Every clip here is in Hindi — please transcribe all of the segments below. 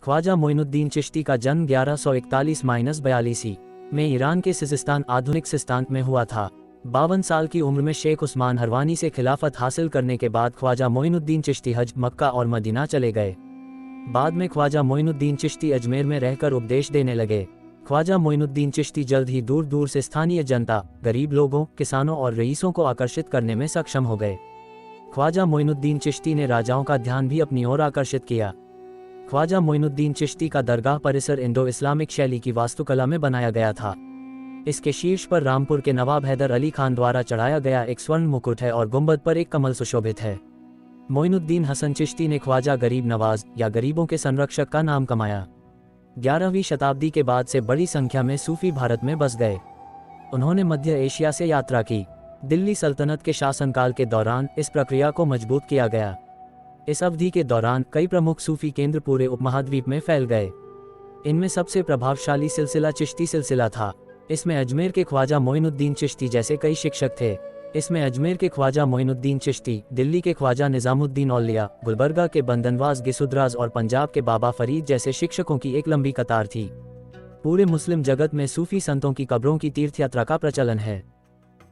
ख्वाजा मोइनुद्दीन चिश्ती का जन्म 1141-42 में ईरान के सिस्तान आधुनिक सिस्तान में हुआ था। 52 साल की उम्र में शेख उस्मान हरवानी से खिलाफत हासिल करने के बाद ख्वाजा मोइनुद्दीन चिश्ती हज, मक्का और मदीना चले गए। बाद में ख्वाजा मोइनुद्दीन चिश्ती अजमेर में रहकर उपदेश देने लगे। ख्वाजा मोइनुद्दीन चिश्ती जल्द ही दूर दूर से स्थानीय जनता, गरीब लोगों, किसानों और रईसों को आकर्षित करने में सक्षम हो गए। ख्वाजा मोइनुद्दीन चिश्ती ने राजाओं का ध्यान भी अपनी ओर आकर्षित किया। ख्वाजा मोइनुद्दीन चिश्ती का दरगाह परिसर इंडो इस्लामिक शैली की वास्तुकला में बनाया गया था। इसके शीर्ष पर रामपुर के नवाब हैदर अली खान द्वारा चढ़ाया गया एक स्वर्ण मुकुट है और गुंबद पर एक कमल सुशोभित है। मोइनुद्दीन हसन चिश्ती ने ख्वाजा गरीब नवाज या गरीबों के संरक्षक का नाम कमाया। 11वीं शताब्दी के बाद से बड़ी संख्या में सूफी भारत में बस गए। उन्होंने मध्य एशिया से यात्रा की। दिल्ली सल्तनत के शासनकाल के दौरान इस प्रक्रिया को मजबूत किया गया। इस अवधि के दौरान कई प्रमुख सूफी केंद्र पूरे उपमहाद्वीप में फैल गए। इनमें सबसे प्रभावशाली सिलसिला चिश्ती सिलसिला था। इसमें अजमेर के ख्वाजा मोइनुद्दीन चिश्ती जैसे कई शिक्षक थे। इसमें अजमेर के ख्वाजा मोइनुद्दीन चिश्ती, दिल्ली के ख्वाजा निजामुद्दीन औलिया, गुलबर्गा के बंदनवाज गिसुद्राज और पंजाब के बाबा फरीद जैसे शिक्षकों की एक लंबी कतार थी। पूरे मुस्लिम जगत में सूफी संतों की कब्रों की तीर्थयात्रा का प्रचलन है।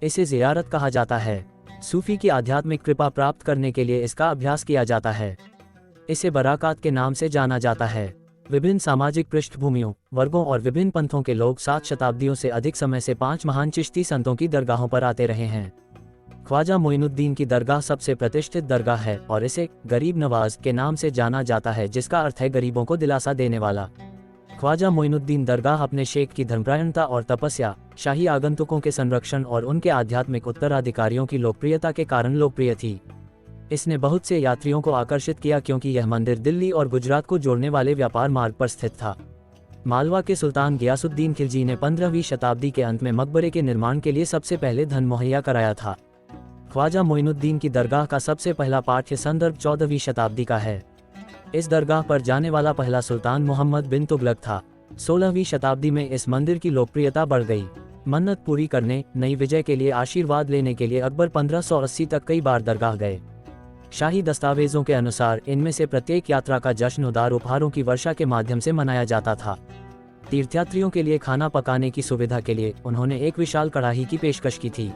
इसे ज़ियारत कहा जाता है। सूफी की आध्यात्मिक कृपा प्राप्त करने के लिए इसका अभ्यास किया जाता है। इसे बराकात के नाम से जाना जाता है। विभिन्न सामाजिक पृष्ठभूमियों, वर्गों और विभिन्न पंथों के लोग 7 शताब्दियों से अधिक समय से 5 महान चिश्ती संतों की दरगाहों पर आते रहे हैं। ख्वाजा मोइनुद्दीन की दरगाह सबसे प्रतिष्ठित दरगाह है और इसे गरीब नवाज के नाम से जाना जाता है, जिसका अर्थ है गरीबों को दिलासा देने वाला। ख्वाजा मोइनुद्दीन दरगाह अपने शेख की धर्मपरायणता और तपस्या, शाही आगंतुकों के संरक्षण और उनके आध्यात्मिक उत्तराधिकारियों की लोकप्रियता के कारण लोकप्रिय थी। इसने बहुत से यात्रियों को आकर्षित किया क्योंकि यह मंदिर दिल्ली और गुजरात को जोड़ने वाले व्यापार मार्ग पर स्थित था। मालवा के सुल्तान गियासुद्दीन खिलजी ने 15वीं शताब्दी के अंत में मकबरे के निर्माण के लिए सबसे पहले धन मुहैया कराया था। ख्वाजा मोइनुद्दीन की दरगाह का सबसे पहला पाठ्य संदर्भ 14वीं शताब्दी का है। इस दरगाह पर जाने वाला पहला सुल्तान मोहम्मद बिन तुगलक था। 16वीं शताब्दी में इस मंदिर की लोकप्रियता बढ़ गई। मन्नत पूरी करने, नई विजय के लिए आशीर्वाद लेने के लिए अकबर 1580 तक कई बार दरगाह गए। शाही दस्तावेजों के अनुसार इनमें से प्रत्येक यात्रा का जश्न उदार उपहारों की वर्षा के माध्यम से मनाया जाता था। तीर्थयात्रियों के लिए खाना पकाने की सुविधा के लिए उन्होंने एक विशाल कढ़ाई की पेशकश की थी।